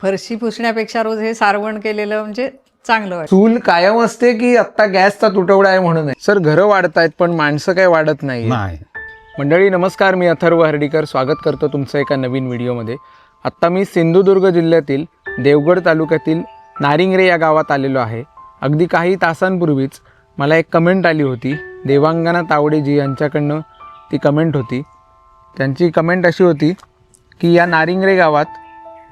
फरशी पुसण्यापेक्षा रोज हे सारवण केलेलं म्हणजे चांगलं वाटतं. चूल कायम असते की आत्ता गॅसचा तुटवडा आहे म्हणून आहे? सर, घरं वाढतायत पण माणसं काही वाढत नाही. मंडळी नमस्कार, मी अथर्व हर्डीकर स्वागत करतो तुमचं एका नवीन व्हिडिओमध्ये. आत्ता मी सिंधुदुर्ग जिल्ह्यातील देवगड तालुक्यातील नारिंगरे या गावात आलेलो आहे. अगदी काही तासांपूर्वीच मला एक कमेंट आली होती, देवांगना तावडेजी यांच्याकडनं ती कमेंट होती. त्यांची कमेंट अशी होती की या नारिंगरे गावात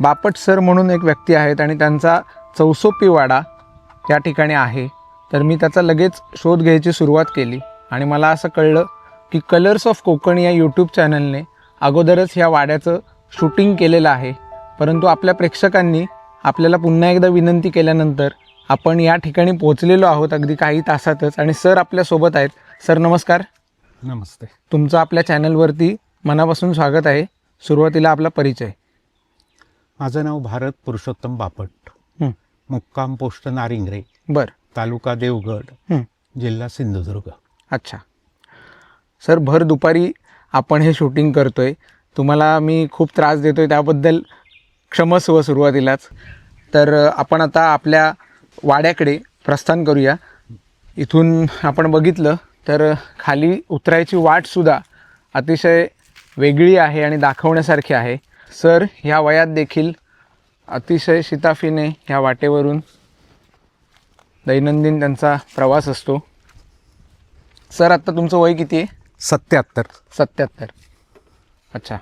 बापट सर म्हणून एक व्यक्ती आहेत आणि त्यांचा चौसोपी वाडा या ठिकाणी आहे. तर मी त्याचा लगेच शोध घ्यायची सुरुवात केली आणि मला असं कळलं की कलर्स ऑफ कोकण या यूट्यूब चॅनलने अगोदरच ह्या वाड्याचं शूटिंग केलेलं आहे. परंतु आपल्या प्रेक्षकांनी आपल्याला पुन्हा एकदा विनंती केल्यानंतर आपण या ठिकाणी पोहोचलेलो आहोत अगदी काही तासातच. आणि सर आपल्यासोबत आहेत. सर नमस्कार. नमस्ते. तुमचं आपल्या चॅनलवरती मनापासून स्वागत आहे. सुरुवातीला आपला परिचय. माझं नाव भारत पुरुषोत्तम बापट, मुक्काम पोस्ट नारिंगरे, बर, तालुका देवगड, जिल्हा सिंधुदुर्ग. अच्छा सर, भर दुपारी आपण हे शूटिंग करतोय. तुम्हाला मी खूप त्रास देतोय त्याबद्दल क्षमस्व सुरुवातीलाच. तर आपण आता आपल्या वाड्याकडे प्रस्थान करूया. इथून आपण बघितलं तर खाली उतरायची वाटसुद्धा अतिशय वेगळी आहे आणि दाखवण्यासारखी आहे. सर ह्या वयात देखील अतिशय शिताफीने ह्या वाटेवरून दैनंदिन त्यांचा प्रवास असतो. सर आत्ता तुमचं वय किती आहे? 77. 77. अच्छा.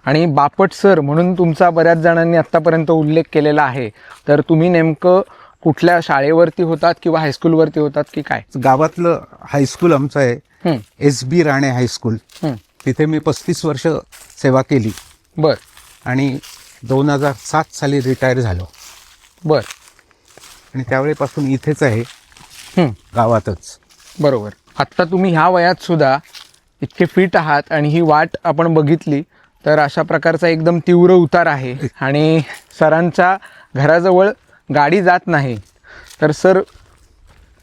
आणि बापट सर म्हणून तुमचा बऱ्याच जणांनी आत्तापर्यंत उल्लेख केलेला आहे. तर तुम्ही नेमकं कुठल्या शाळेवरती होतात किंवा हायस्कूलवरती होतात की काय? गावातलं हायस्कूल आमचं आहे SB राणे हायस्कूल. तिथे मी 35 वर्ष सेवा केली. बर. आणि 2007 साली रिटायर झालो. बर. आणि त्यावेळेपासून इथेच आहे, गावातच. बरोबर. आत्ता तुम्ही ह्या वयात सुद्धा इतके फिट आहात आणि ही वाट आपण बघितली तर अशा प्रकारचा एकदम तीव्र उतार आहे आणि सरांच्या घराजवळ गाडी जात नाही. तर सर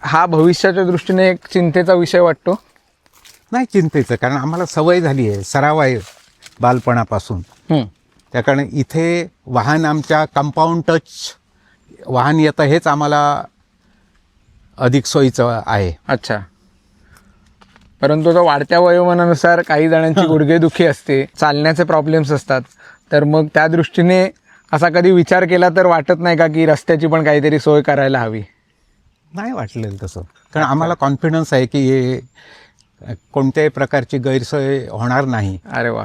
हा भविष्याच्या दृष्टीने एक चिंतेचा विषय वाटतो. नाही चिंतेचं, कारण आम्हाला सवय झाली आहे, सराव आहे बालपणापासून. त्या कारण इथे वाहन आमच्या कंपाऊंड टच वाहन येतं हेच आम्हाला अधिक सोयीचं आहे. अच्छा. परंतु तो वाढत्या वयोमानानुसार काही जणांची गुडघेदुखी असते, चालण्याचे प्रॉब्लेम्स असतात. तर मग त्या दृष्टीने असा कधी विचार केला तर वाटत नाही का की रस्त्याची पण काहीतरी सोय करायला हवी? नाही वाटलेलं तसं, कारण आम्हाला कॉन्फिडन्स आहे की हे कोणत्याही प्रकारची गैरसोय होणार नाही. अरे वा,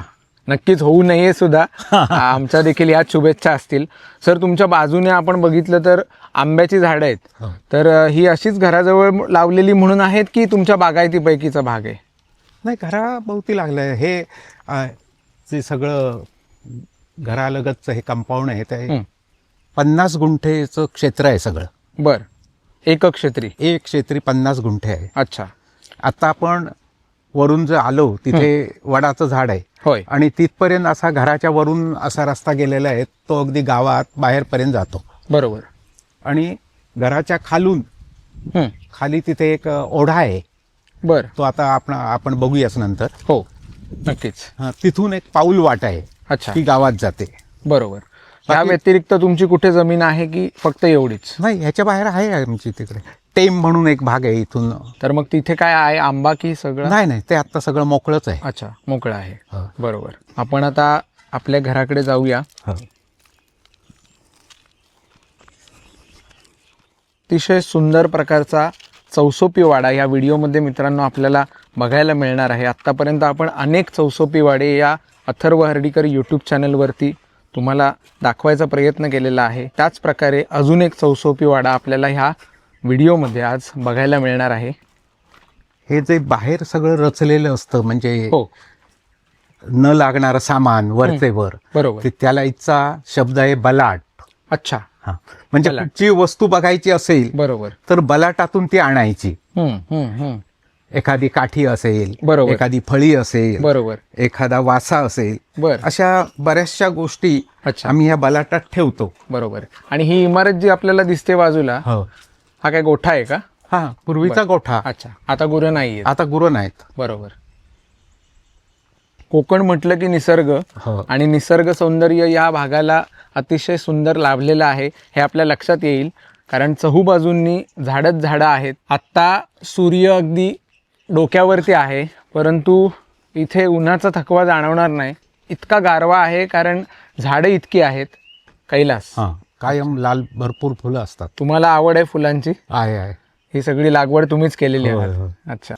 नक्कीच होऊ नये सुद्धा. आमच्या देखील याच शुभेच्छा असतील. सर तुमच्या बाजूने आपण बघितलं तर आंब्याची झाडं आहेत. तर ही अशीच घराजवळ लावलेली म्हणून आहेत की तुमच्या बागायतीपैकीचा भाग आहे? नाही, घराभोवती लागलं आहे हे. जे सगळं घरालगतचं हे कंपाऊंड आहे ते 50 गुंठेचं क्षेत्र आहे सगळं. बर. एकक्षेत्री? एक क्षेत्री 50 गुंठे आहे. अच्छा. आता आपण वरून जे आलो तिथे वडाचं झाड आहे. होय. आणि तिथपर्यंत असा घराच्या वरून असा रस्ता गेलेला आहे, तो अगदी गावात बाहेरपर्यंत जातो. बरोबर. आणि घराच्या खालून खाली तिथे एक ओढा आहे. बर. तो आता आपण बघूयाच नंतर. हो नक्कीच. तिथून एक पाऊल वाट आहे. अच्छा. ती गावात जाते. बरोबर. या व्यतिरिक्त तुमची कुठे जमीन आहे की फक्त एवढीच? नाही, ह्याच्या बाहेर आहे आमची तिकडे टेम म्हणून एक भाग आहे इथून. तर मग तिथे काय आहे, आंबा की सगळं? नाही, ते आता सगळं मोकळंच आहे. अच्छा, मोकळं आहे. बरोबर. आपण आता आपल्या घराकडे जाऊया. अतिशय सुंदर प्रकारचा चौसोपी वाडा या व्हिडिओमध्ये मित्रांनो आपल्याला बघायला मिळणार आहे. आत्तापर्यंत आपण अनेक चौसोपी वाडे या अथर्व हर्डीकर यूट्यूब चॅनलवरती तुम्हाला दाखवायचा प्रयत्न केलेला आहे. त्याच प्रकारे अजून एक चौसोपी वाडा आपल्याला ह्या व्हिडिओमध्ये आज बघायला मिळणार आहे. हे जे बाहेर सगळं रचलेलं असतं म्हणजे हो, न लागणारं सामान वरचे वर. बरोबर. त्याला इथचा शब्द आहे बलाट. अच्छा. म्हणजे कुठची वस्तू बघायची असेल बरोबर तर बलाटातून ती आणायची. हम्म. एखादी काठी असेल, बरोबर, एखादी फळी असेल, बरोबर, एखादा वासा असेल, बर, अशा बऱ्याचशा गोष्टी आम्ही ह्या बलाटात ठेवतो. बरोबर. आणि ही इमारत जी आपल्याला दिसते बाजूला, हा काय गोठा आहे का? हा, पूर्वीचा गोठा. अच्छा. आता गुरं नाहीये? आता गुरं नाहीत. बरोबर. कोकण म्हटलं की निसर्ग आणि निसर्ग सौंदर्य या भागाला अतिशय सुंदर लाभलेलं आहे हे आपल्या लक्षात येईल, कारण चहूबाजूंनी झाडच झाडं आहेत. आत्ता सूर्य अगदी डोक्यावरती आहे, परंतु इथे उन्हाचा थकवा जाणवणार नाही, इतका गारवा आहे कारण झाडं इतकी आहेत. कैलास, हां, कायम लाल भरपूर फुलं असतात. तुम्हाला आवड आहे फुलांची? आहे. ही सगळी लागवड तुम्हीच केलेली होय, आहे? होय. अच्छा.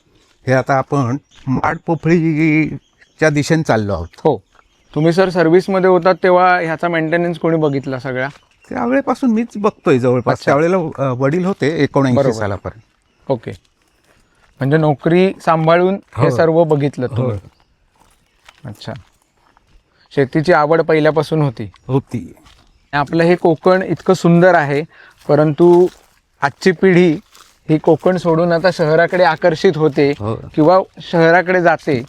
हे आता आपण माडपोफळीच्या दिशेने चाललो आहोत. हो, तुम्ही सर सर्व्हिसमध्ये होतात तेव्हा ह्याचा मेंटेनन्स कोणी बघितला सगळा? त्यावेळेपासून मीच बघतोय जवळपास. अच्छा. त्यावेळेला वडील होते 79 बरोबर. सालापर्यंत. ओके, म्हणजे नोकरी सांभाळून हे हो. सर्व बघितलं तुम्ही? अच्छा. शेतीची आवड पहिल्यापासून होती. आपलं हे कोकण इतकं सुंदर आहे, परंतु आजची पिढी ही कोकण सोडून आता शहराकडे आकर्षित होते हो. किंवा शहराकडे जाते.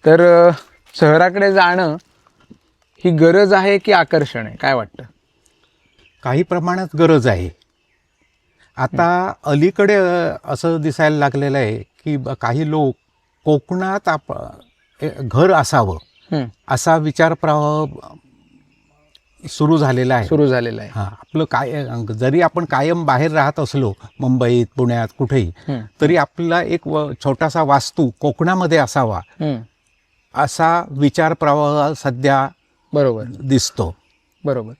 तर शहराकडे जाणं ही गरज आहे की आकर्षण आहे, काय वाटतं? काही प्रमाणात गरज आहे. आता अलीकडे असं दिसायला लागलेलं आहे की काही लोक कोकणात घर असावं असा विचार प्रवाह सुरू झालेला आहे. हां, आपलं जरी आपण कायम बाहेर राहत असलो, मुंबईत, पुण्यात, कुठेही, तरी आपला एक छोटासा वास्तू कोकणामध्ये असावा असा विचार प्रवाह सध्या बरोबर दिसतो. बरोबर.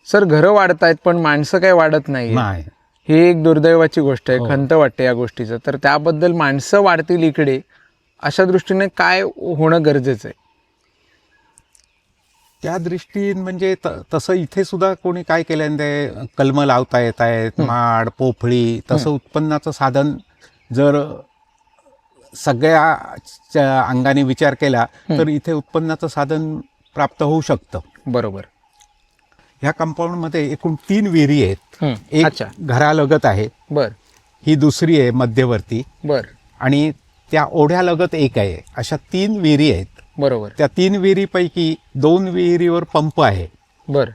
सर, घरं वाढत आहेत पण माणसं काही वाढत नाही. ही एक दुर्दैवाची गोष्ट आहे. खंत वाटते या गोष्टीचं. तर त्याबद्दल माणसं वाढतील इकडे अशा दृष्टीने काय होणं गरजेचं आहे? त्या दृष्टीने म्हणजे तसं इथे सुद्धा कोणी काय केलं, कलमं लावता येत आहेत, माड, पोफळी, तसं उत्पन्नाचं साधन जर सगळ्या अंगाने विचार केला तर इथे उत्पन्नाचं साधन प्राप्त होऊ शकतं. बरोबर. ह्या कंपाऊंडमध्ये एकूण 3 विहिरी आहेत. एक अच्छा. घरालगत आहे, बर. ही दुसरी आहे मध्यवर्ती, बर. आणि त्या ओढ्यालगत एक आहे. अशा 3 विहिरी आहेत. बरोबर. त्या 3 विहिरीपैकी 2 विहिरीवर पंप आहे. बर.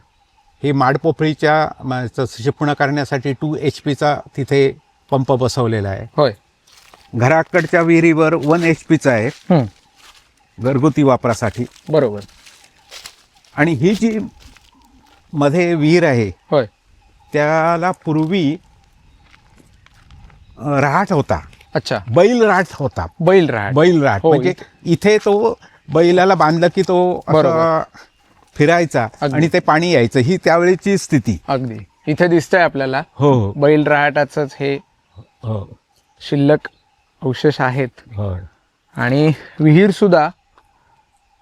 हे माडपोफळीच्या शिपणं करण्यासाठी 2 HP तिथे पंप बसवलेला आहे. होय. घराकडच्या विहिरीवर 1 HP आहे घरगुती वापरासाठी. बरोबर. आणि ही जी मध्ये विहीर आहे, होय, त्याला पूर्वी रहाट होता. अच्छा. बैल राट होता. बैल राहत. हो, म्हणजे इथे तो बैलाला बांधला की तो असा फिरायचा आणि ते पाणी यायचं. ही त्यावेळीची स्थिती. अगदी इथे दिसतंय आपल्याला. हो. बैल राहटाचंच हे शिल्लक अवशेष आहेत. आणि विहीर सुद्धा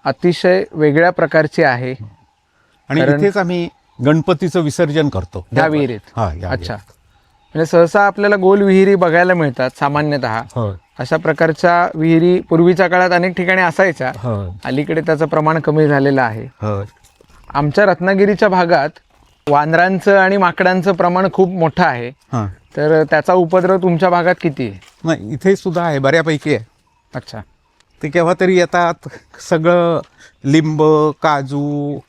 अतिशय वेगळ्या प्रकारची आहे. आणि इथेच आम्ही गणपतीचं विसर्जन करतो ह्या विहिरीत. अच्छा. म्हणजे सहसा आपल्याला गोल विहिरी बघायला मिळतात सामान्यतः. अशा प्रकारच्या विहिरी पूर्वीच्या काळात अनेक ठिकाणी असायच्या. अलीकडे त्याचं प्रमाण कमी झालेलं आहे. आमच्या रत्नागिरीच्या भागात वानरांचं आणि माकडांचं प्रमाण खूप मोठं आहे. तर त्याचा उपद्रव तुमच्या भागात किती आहे? नाही, इथे सुद्धा आहे, बऱ्यापैकी आहे. अच्छा. ते केव्हा तरी येतात. सगळं लिंब, काजू,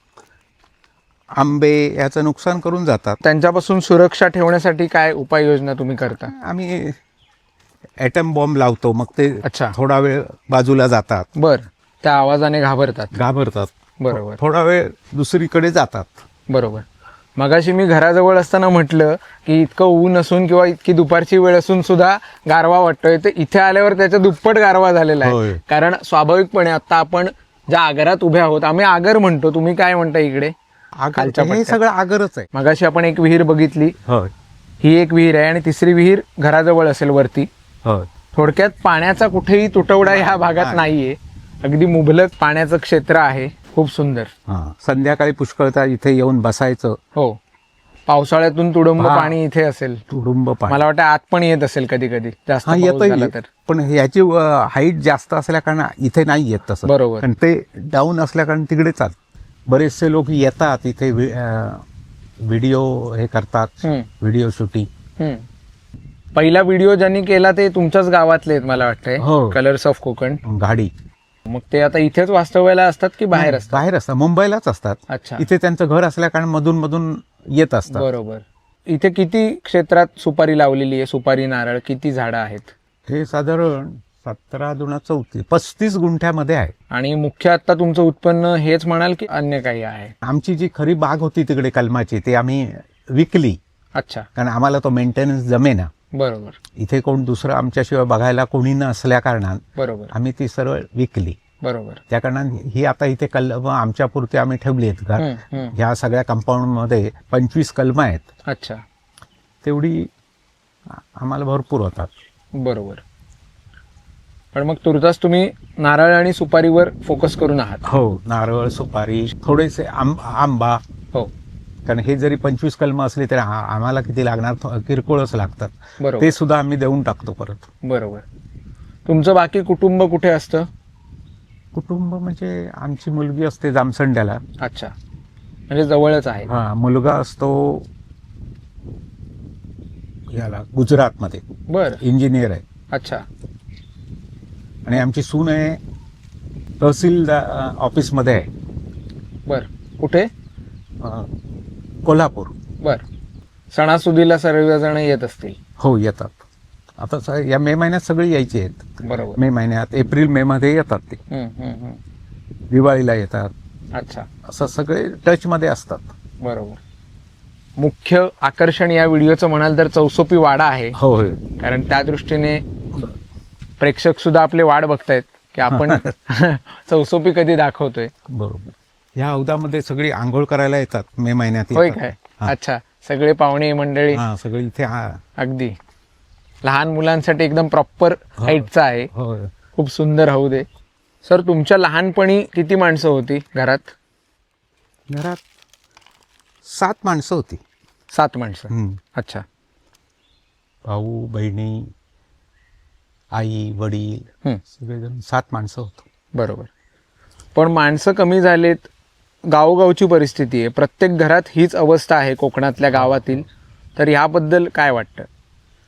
आंबे याचं नुकसान करून जातात. त्यांच्यापासून सुरक्षा ठेवण्यासाठी काय उपाययोजना तुम्ही करता? आम्ही ॲटम बॉम्ब लावतो, मग ते अच्छा. थोडा वेळ बाजूला जातात. बर. त्या आवाजाने घाबरतात. बरोबर. थोडा वेळ दुसरीकडे जातात. बरोबर. मगाशी मी घराजवळ असताना म्हटलं की इतकं ऊन असून किंवा इतकी दुपारची वेळ असून सुद्धा गारवा वाटतोय. तर इथे आल्यावर त्याच्या दुप्पट गारवा झालेला आहे. कारण स्वाभाविकपणे आता आपण ज्या आगारात उभे आहोत, आम्ही आगर म्हणतो, तुम्ही काय म्हणता इकडे? हे सगळं आगरच आहे. मगाशी आपण एक विहीर बघितली, ही एक विहीर आहे आणि तिसरी विहीर घराजवळ असेल वरती. थोडक्यात पाण्याचा कुठेही तुटवडा ह्या भागात नाहीये. अगदी मुबलक पाण्याचं क्षेत्र आहे. खूप सुंदर. संध्याकाळी पुष्कळता इथे येऊन बसायचं. हो. पावसाळ्यातून तुडुंब पाणी इथे असेल. तुडुंब पाणी मला वाटतं आत पण येत असेल कधी कधी जास्त पाऊस झाला तर. पण याची हाईट जास्त असल्या कारण इथे नाही येत तसं. बरोबर. पण ते डाऊन असल्या कारण तिकडे चाल. बरेचसे लोक येतात इथे, व्हिडिओ हे करतात, व्हिडिओ शूटिंग. पहिला व्हिडिओ ज्यांनी केला ते तुमच्याच गावातले आहेत मला वाटतंय. कलर्स ऑफ कोकण गाडी. मग ते आता इथेच वास्तव्याला असतात की बाहेर असतात? बाहेर असतात, मुंबईलाच असतात. अच्छा. इथे त्यांचं घर असल्या कारण मधून मधून येत असतात. बरोबर. इथे किती क्षेत्रात सुपारी लावलेली आहे? सुपारी, नारळ किती झाडं आहेत? हे साधारण 17 दुना 34 35 गुंठ्यामध्ये आहे. आणि मुख्य आता तुमचं उत्पन्न हेच म्हणाल की अन्य काही आहे? आमची जी खरी बाग होती तिकडे कलमाची ती आम्ही विकली, अच्छा, कारण आम्हाला तो मेंटेनन्स जमेना. बरोबर इथे कोण दुसरं आमच्याशिवाय बघायला कोणी न असल्या कारणान बरोबर आम्ही ती सरळ विकली. बरोबर. त्या कारणाने ही आता इथे कलम आमच्यापुरती आम्ही ठेवली आहेत. ह्या सगळ्या कंपाऊंडमध्ये 25 कलमं आहेत. अच्छा, तेवढी आम्हाला भरपूर होतात. बरोबर. पण मग तुर्तास तुम्ही नारळ आणि सुपारीवर फोकस करून आहात? हो, नारळ, सुपारी, थोडेसे आंबा. हो, कारण हे जरी 25 कलमं असली तरी आम्हाला किती लागणार, किरकोळच लागतात. बरोबर. ते सुद्धा आम्ही देऊन टाकतो परत. बरोबर. तुमचं बाकी कुटुंब कुठे असतं? कुटुंब म्हणजे आमची मुलगी असते जामसंड्याला. अच्छा, म्हणजे जवळच आहे. हा, मुलगा असतो याला गुजरातमध्ये, बर, इंजिनियर आहे. अच्छा, आणि आमची सून आहे तहसील ऑफिसमध्ये आहे. बर. कुठे? कोल्हापूर. बर. सणासुदीला सर्वजण येत असतील? हो, येतात. आता या मे महिन्यात सगळी यायची आहेत. बरोबर. मे महिन्यात, एप्रिल मे मध्ये येतात ते. दिवाळीला येतात. अच्छा, असं सगळे टचमध्ये असतात. बरोबर. मुख्य आकर्षण या व्हिडिओचं म्हणाल तर चौसोपी वाडा आहे. हो, हो. कारण त्या दृष्टीने प्रेक्षक सुद्धा आपले वाट बघतायत की आपण चौसोपी कधी दाखवतोय. बरोबर. ह्या हौदामध्ये सगळी आंघोळ करायला येतात मे महिन्यात. होय येतात. काय? हा. अच्छा, सगळे पाहुणे मंडळी. हा, सगळी इथे. अगदी लहान मुलांसाठी एकदम प्रॉपर हाईटचा आहे. हो. खूप सुंदर हौद आहे. सर, तुमच्या लहानपणी किती माणसं होती घरात? घरात 7 माणसं होती. 7 माणसं. अच्छा, भाऊ, बहिणी, आई, वडील, सगळेजण 7 माणसं होतो. बरोबर. पण माणसं कमी झालेत, गावोगावची परिस्थिती आहे, प्रत्येक घरात हीच अवस्था आहे कोकणातल्या गावातील, तर याबद्दल काय वाटतं?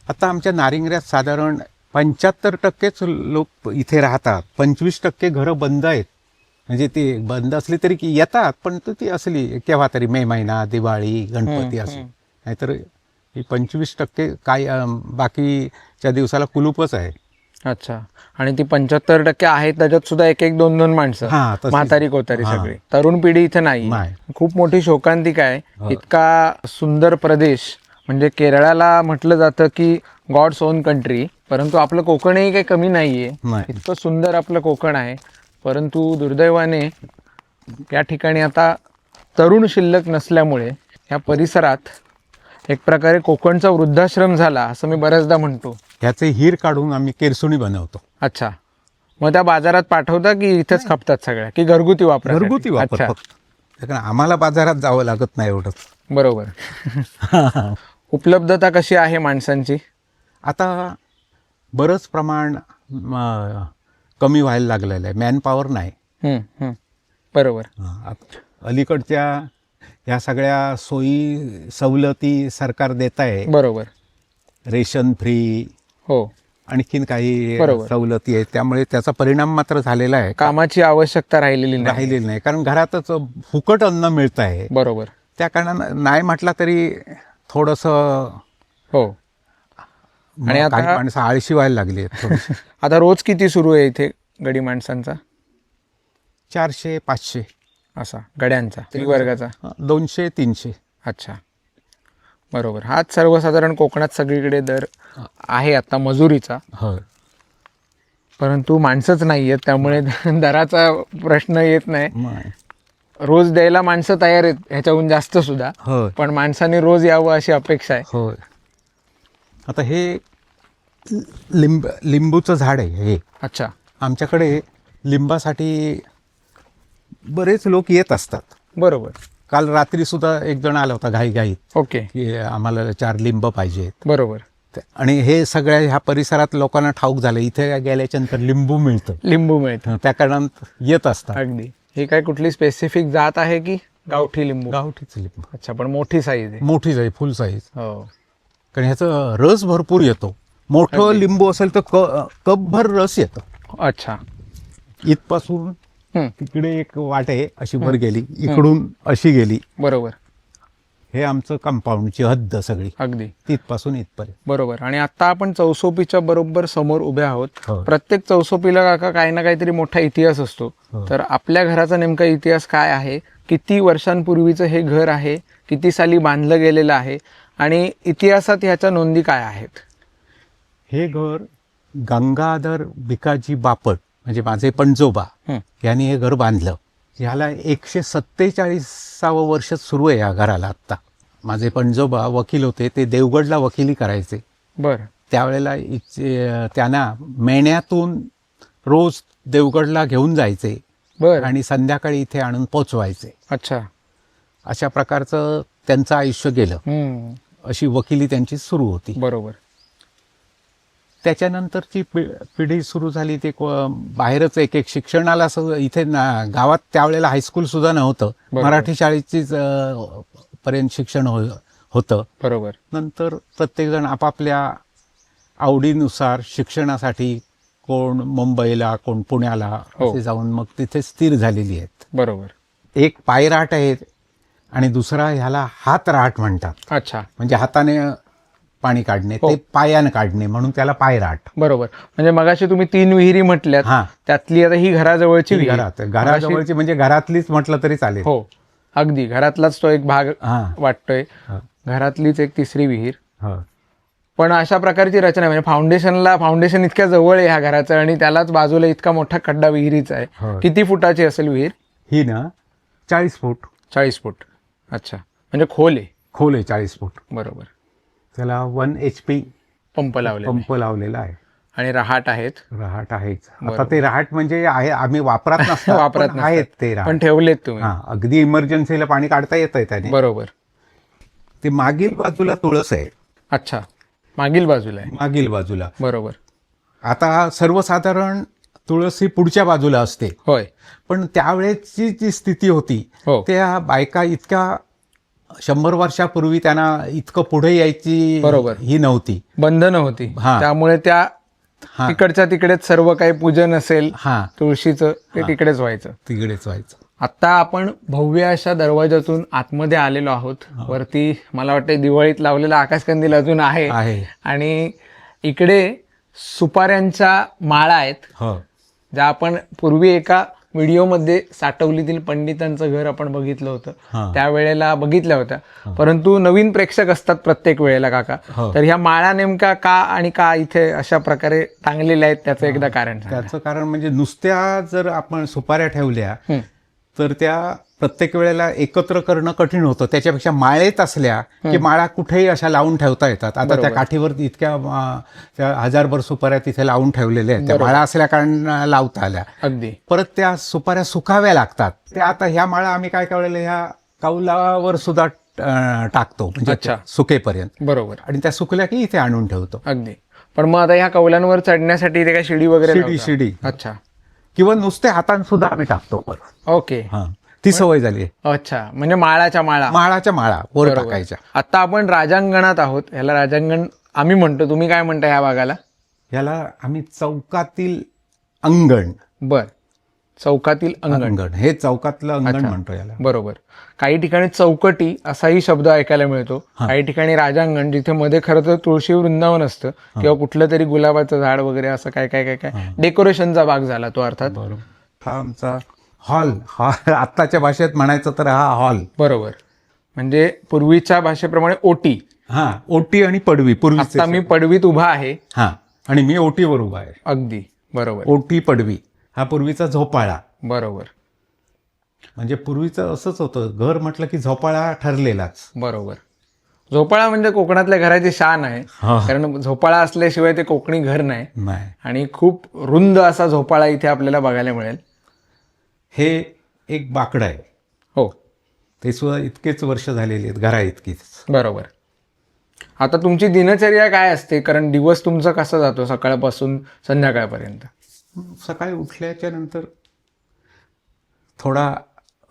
आता आमच्या नारिंगऱ्यात साधारण 75% लोक इथे राहतात. 25% घरं बंद आहेत. म्हणजे ती बंद असली तरी की येतात, पण ती असली केव्हा तरी मे महिना, दिवाळी, गणपती असली. नाहीतर ही 25% काय बाकीच्या दिवसाला कुलूपच आहे. अच्छा. आणि ती 75% आहेत त्याच्यात सुद्धा एक एक 2-2 माणसं, म्हातारी कोतारी सगळे. तरुण पिढी इथे नाही. खूप मोठी शोकांतिका आहे. इतका सुंदर प्रदेश, म्हणजे केरळाला म्हटलं जातं की गॉड्स ओन कंट्री, परंतु आपलं कोकणही काही कमी नाहीये. इतकं सुंदर आपलं कोकण आहे, परंतु दुर्दैवाने या ठिकाणी आता तरुण शिल्लक नसल्यामुळे या परिसरात एक प्रकारे कोकणचा वृद्धाश्रम झाला असं मी बऱ्याचदा म्हणतो. ह्याचे हीर काढून आम्ही केरसुणी बनवतो. अच्छा, मग त्या बाजारात पाठवता की इथेच खपतात सगळ्या, की घरगुती वापर? घरगुती वापर फक्त. आम्हाला बाजारात जावं लागत नाही एवढंच. बरोबर. उपलब्धता कशी आहे माणसांची? आता बरंच प्रमाण कमी व्हायला लागलेलं आहे. मॅनपॉवर नाही. बरोबर. अलीकडच्या ह्या सगळ्या सोयी सवलती सरकार देत आहे. बरोबर. रेशन फ्री, हो, आणखीन काही बरोबर सवलती आहेत. त्यामुळे त्याचा परिणाम मात्र झालेला आहे. कामाची आवश्यकता राहिलेली नाही, कारण घरातच फुकट अन्न मिळत आहे. बरोबर. त्या कारणानं नाही म्हटलं तरी थोडंसं. हो. आणि आता माणसं आळशी व्हायला लागली आहेत. आता रोज किती सुरू आहे इथे गडी माणसांचा? 400-500 असा गड्यांचा वर्गाचा? 200-300. अच्छा, बरोबर. हाच सर्वसाधारण कोकणात सगळीकडे दर आहे आता मजुरीचा. हो, परंतु माणसंच नाही आहेत, त्यामुळे दराचा प्रश्न येत नाही. रोज द्यायला माणसं तयार आहेत, ह्याच्याहून जास्त सुद्धा. पण माणसाने रोज यावं अशी अपेक्षा आहे. हो. आता हे लिंबूचं झाड आहे हे. अच्छा. आमच्याकडे लिंबासाठी बरेच लोक येत असतात. बरोबर. काल रात्री सुद्धा एक जण आला होता घाईघाईत. ओके. की आम्हाला 4 लिंब पाहिजेत. बरोबर. आणि हे सगळ्या ह्या परिसरात लोकांना ठाऊक झालं इथे गेल्याच्या नंतर लिंबू मिळतं. त्या कारणात येत असतात. अगदी. ही काय कुठली स्पेसिफिक जात आहे की गावठी लिंबू? गावठीच लिंबू. अच्छा, पण मोठी साईज आहे? मोठी साईज, फुल साईज. हो. कारण ह्याचं रस भरपूर येतो. मोठं लिंबू असेल तर कपभर रस येतो. अच्छा. इथपासून तिकडे एक वाट आहे, अशी वर गेली, इकडून अशी गेली. बरोबर. हे आमचं कंपाऊंडची हद्द सगळी, अगदी तिथपासून इथपर्यंत. बरोबर. आणि आता आपण चौसोपीच्या बरोबर समोर उभे आहोत. हो. प्रत्येक चौसोपीला काका काही ना काहीतरी मोठा इतिहास असतो. हो. तर आपल्या घराचा नेमका इतिहास काय आहे, किती वर्षांपूर्वीचं हे घर आहे, किती साली बांधलं गेलेलं आहे आणि इतिहासात ह्याच्या नोंदी काय आहेत? हे घर गंगाधर भिकाजी बापट म्हणजे माझे पणजोबा यांनी हे घर बांधलं. ह्याला 147वं वर्ष सुरू आहे या घराला आत्ता. माझे पणजोबा वकील होते, ते देवगडला वकिली करायचे. बरं. त्यावेळेला त्यांना महिन्यातून रोज देवगडला घेऊन जायचे बरं. आणि संध्याकाळी इथे आणून पोचवायचे. अच्छा. अशा प्रकारचं त्यांचं आयुष्य गेलं. अशी वकिली त्यांची सुरू होती. बरोबर. त्याच्यानंतरची पिढी सुरू झाली. ते बाहेरच एक शिक्षणाला इथे गावात त्यावेळेला हायस्कूल सुद्धा नव्हतं. मराठी शाळेचीच पर्यंत शिक्षण होतं. बरोबर. नंतर प्रत्येकजण आपापल्या आवडीनुसार शिक्षणासाठी कोण मुंबईला, कोण पुण्याला असे जाऊन मग तिथे स्थिर झालेली आहेत. बरोबर. एक पायराट आहे आणि दुसरा ह्याला हातराट म्हणतात. अच्छा. म्हणजे हाताने पाणी काढणे, ते पायानं काढणे, म्हणून त्याला पायराट. बरोबर. म्हणजे मगाशी तुम्ही 3 विहिरी म्हटल्यात, त्यातली आता ही घराजवळची विहीर. घराजवळची म्हणजे घरातलीच म्हटलं तरी चालेल. हो, अगदी घरातलाच तो एक भाग वाटतोय. घरातलीच एक तिसरी विहीर. पण अशा प्रकारची रचना म्हणजे फाउंडेशन इतक्या जवळ आहे ह्या घराचं आणि त्यालाच बाजूला इतका मोठा खड्डा विहिरीचा आहे. किती फुटाची असेल विहीर ही? ना 40 फूट. 40 फूट. अच्छा. म्हणजे खोल आहे 40 फूट. बरोबर. त्याला 1 HP पंप लावलेला आहे. आणि रहाट आहेच. आता ते रहाट म्हणजे आहे, आम्ही वापरत नसतो, आहेत ते रहाट, पण ठेवलेत तुम्ही. अगदी इमर्जन्सीला पाणी काढता येतंय त्याने. बरोबर. ते मागील बाजूला तुळस आहे. अच्छा. मागील बाजूला. बरोबर. आता सर्वसाधारण तुळस ही पुढच्या बाजूला असते. होय. पण त्यावेळेची जी स्थिती होती, त्या बायका इतक्या 100 वर्षापूर्वी त्यांना इतकं पुढे यायची बरोबर ही नव्हती, बंधनं होती. त्यामुळे त्या तिकडच्या तिकडेच सर्व काही पूजन असेल तुळशीचं ते तिकडेच व्हायचं. आता आपण भव्य अशा दरवाजातून आतमध्ये आलेलो आहोत. वरती मला वाटतं दिवाळीत लावलेला आकाशकंदील अजून आहे आणि इकडे सुपाऱ्यांच्या माळा आहेत, ज्या आपण पूर्वी एका व्हिडिओमध्ये साटवलीतील पंडितांचं घर आपण बघितलं होतं, त्यावेळेला बघितल्या होत्या. परंतु नवीन प्रेक्षक असतात प्रत्येक वेळेला काका, तर ह्या माळा नेमका का इथे अशा प्रकारे टांगलेल्या आहेत त्याचं एकदा कारण? त्याचं कारण म्हणजे नुसत्या जर आपण सुपाऱ्या ठेवल्या तर त्या प्रत्येक वेळेला एकत्र करणं कठीण होतं. त्याच्यापेक्षा माळेत असल्या की माळा कुठेही अशा लावून ठेवता येतात. आता त्या काठीवर इतक्या 1000भर सुपाऱ्या तिथे लावून ठेवलेल्या आहेत. त्या माळा असल्या कारण लावता आल्या. अगदी. परत त्या सुपाऱ्या सुकाव्या लागतात. त्या आता ह्या माळा आम्ही काय केलेल्या ह्या कौलावर सुद्धा टाकतो, म्हणजे सुकेपर्यंत. बरोबर. आणि त्या सुकल्या की इथे आणून ठेवतो. अगदी. पण मग आता ह्या कौलांवर चढण्यासाठी ते काय शिडी वगैरे? शिडी. अच्छा. किंवा नुसत्या हातान सुद्धा आम्ही टाकतो. ओके. ती सवय झाली. अच्छा. म्हणजे माळाच्या माळा वर टाकायच्या. आता आपण राजांगणात आहोत. ह्याला राजांगण आम्ही म्हणतो, तुम्ही काय म्हणता ह्या भागाला? ह्याला आम्ही चौकातील अंगण. बर. चौकातील अंगण, हे चौकातलं अंगण म्हणतो याला. बरोबर. काही ठिकाणी चौकटी असाही शब्द ऐकायला मिळतो. काही ठिकाणी राजांगण, जिथे मध्ये खरं तर तुळशी वृंदावन असतं किंवा कुठलं तरी गुलाबाचं झाड वगैरे असं काय काय काय काय डेकोरेशनचा भाग झाला तो अर्थात. हा आमचा हॉल. आत्ताच्या भाषेत म्हणायचं तर हा हॉल. बरोबर. म्हणजे पूर्वीच्या भाषेप्रमाणे ओटी. ओटी आणि पडवी. आता मी पडवीत उभा आहे आणि मी ओटीवर उभा आहे. अगदी बरोबर. ओटी पडवी हा पूर्वीचा झोपाळा. बरोबर. म्हणजे पूर्वीचं असंच होतं, घर म्हटलं की झोपाळा ठरलेलाच. बरोबर. झोपाळा म्हणजे कोकणातल्या घराची शान आहे, कारण झोपाळा असल्याशिवाय ते कोकणी घर नाही. आणि खूप रुंद असा झोपाळा इथे आपल्याला बघायला मिळेल. हे एक बाकडं आहे. हो. ते सुद्धा इतकेच वर्ष झालेले आहेत, घरा इतकीच. बरोबर. आता तुमची दिनचर्या काय असते, कारण दिवस तुमचा कसा जातो सकाळपासून संध्याकाळपर्यंत? सकाळी उठल्याच्या नंतर थोडा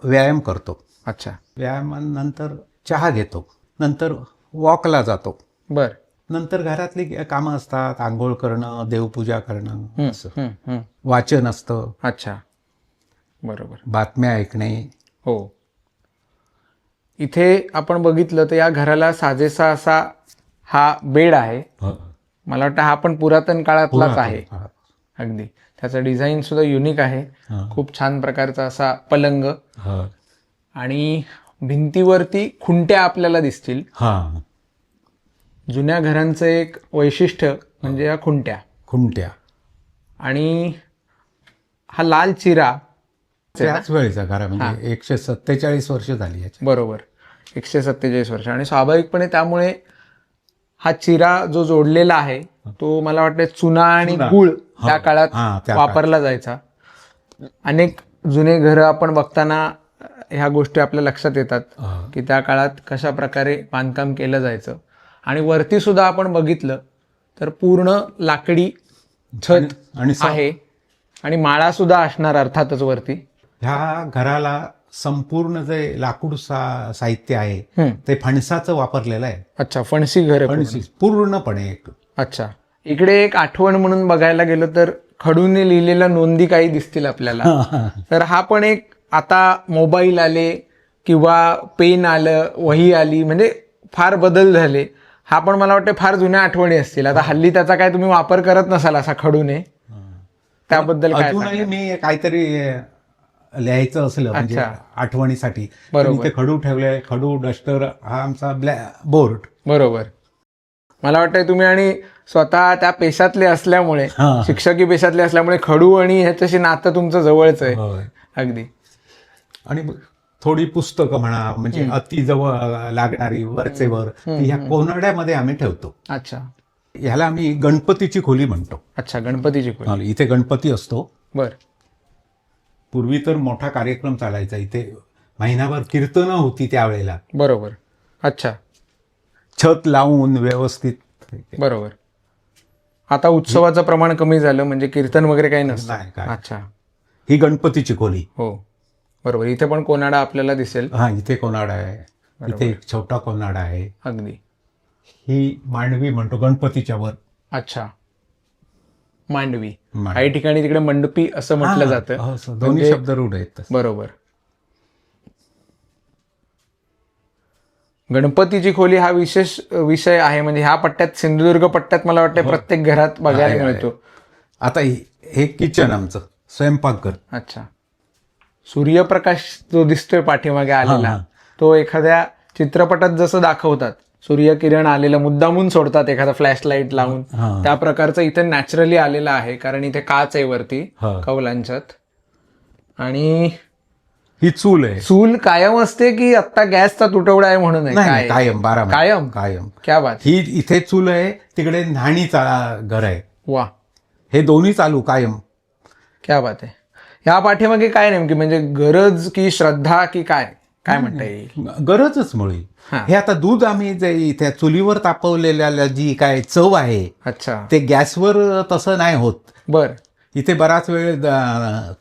व्यायाम करतो. अच्छा. व्यायामानंतर चहा घेतो, नंतर वॉकला जातो. बर. नंतर घरातली कामं असतात, आंघोळ करणं, देवपूजा करणं, असं वाचन असतं. अच्छा. बरोबर. बातम्या ऐकणे. हो. इथे आपण बघितलं तर या घराला साजेसा असा हा बेड आहे. मला वाटतं हा पण पुरातन काळातलाच आहे. अगदी त्याचा डिझाईन सुद्धा युनिक आहे. खूप छान प्रकारचा असा पलंग आणि भिंतीवरती खुंट्या आपल्याला दिसतील. जुन्या घरांचं एक वैशिष्ट्य म्हणजे या खुंट्या आणि हा लाल चिरा त्याच वेळेचा घरा म्हणजे 147 वर्ष झाली याची. बरोबर 147 वर्ष आणि स्वाभाविकपणे त्यामुळे हा चिरा जो जोडलेला आहे तो मला वाटतं चुना आणि गुळ त्या काळात वापरला जायचा. अनेक जुने घरं आपण बघताना ह्या गोष्टी आपल्या लक्षात येतात की त्या काळात कशा प्रकारे बांधकाम केलं जायचं. आणि वरती सुद्धा आपण बघितलं तर पूर्ण लाकडी छत आहे आणि माळा सुद्धा असणार अर्थातच वरती. ह्या घराला संपूर्ण जे लाकूड साहित्य आहे ते फणसाचं वापरलेलं आहे. अच्छा, फणसी घर पूर्णपणे. अच्छा, इकडे एक आठवण म्हणून बघायला गेलं तर खडूने लिहिलेल्या नोंदी काही दिसतील आपल्याला. तर हा पण एक आता मोबाईल आले किंवा पेन आलं, वही आली, म्हणजे फार बदल झाले. हा पण मला वाटतं फार जुन्या आठवणी असतील. आता हल्ली त्याचा काय तुम्ही वापर करत नसाल असा खडूने, त्याबद्दल काय? अजूनही मी काहीतरी लिहायचं असलं म्हणजे आठवणीसाठी इथे खडू ठेवले, खडू डस्टर हा आमचा बोर्ड. बरोबर. मला वाटतं तुम्ही आणि स्वतः त्या पेशातले असल्यामुळे, शिक्षकी पेशातले असल्यामुळे खडू आणि ह्याच्याशी नातं तुमचं जवळच आहे. अगदी. आणि थोडी पुस्तकं म्हणा म्हणजे अति जवळ लागणारी वरचेवर ह्या कोनाड्यामध्ये आम्ही ठेवतो. अच्छा, ह्याला आम्ही गणपतीची खोली म्हणतो. अच्छा, गणपतीची खोली. इथे गणपती असतो. बर. पूर्वी तर मोठा कार्यक्रम चालायचा इथे, महिनाभर कीर्तनं होती त्यावेळेला. बरोबर. अच्छा, छत लावून व्यवस्थित. बरोबर. आता उत्सवाचं प्रमाण कमी झालं म्हणजे कीर्तन वगैरे काही नसतं. अच्छा, ही गणपतीची खोली. हो बरोबर. इथे पण कोनाडा आपल्याला दिसेल. इथे कोनाडा आहे, इथे एक छोटा कोनाडा आहे. अगदी. ही मांडवी म्हणतो गणपतीच्या वर. अच्छा, मांडवी. काही ठिकाणी तिकडे मंडपी असं म्हटलं जातं. दोन्ही शब्द रूढ आहेत. बरोबर. गणपतीची खोली हा विशेष विषय आहे. म्हणजे ह्या पट्ट्यात, सिंधुदुर्ग पट्ट्यात मला वाटतं प्रत्येक घरात बघायला मिळतो. आता हे किचन आमचं स्वयंपाकघर. अच्छा, सूर्यप्रकाश जो दिसतोय पाठीमागे आलेला तो एखाद्या चित्रपटात जसं दाखवतात, सूर्यकिरण आलेलं मुद्दामून सोडतात एखादा फ्लॅश लाईट लावून, त्या प्रकारचं इथे नॅचरली आलेलं आहे. कारण इथे काच आहे वरती कौलांच्यात. आणि ही चूल आहे. चूल कायम असते की आता गॅसचा तुटवडा आहे म्हणून आहे? कायम, 12 कायम. कायम. क्या बात. ही इथे चूल आहे, तिकडे न्हाणीचा घर आहे. वा. हे दोन्ही चालू कायम. क्या बात आहे. ह्या पाठीमागे काय नेमकी म्हणजे गरज की श्रद्धा की काय काय म्हणता येईल? गरजच मुळी. हे आता दूध आम्ही जे इथे चुलीवर तापवलेल्या जी काय चव आहे, अच्छा, ते गॅसवर तसं नाही होत. बर. इथे बराच वेळ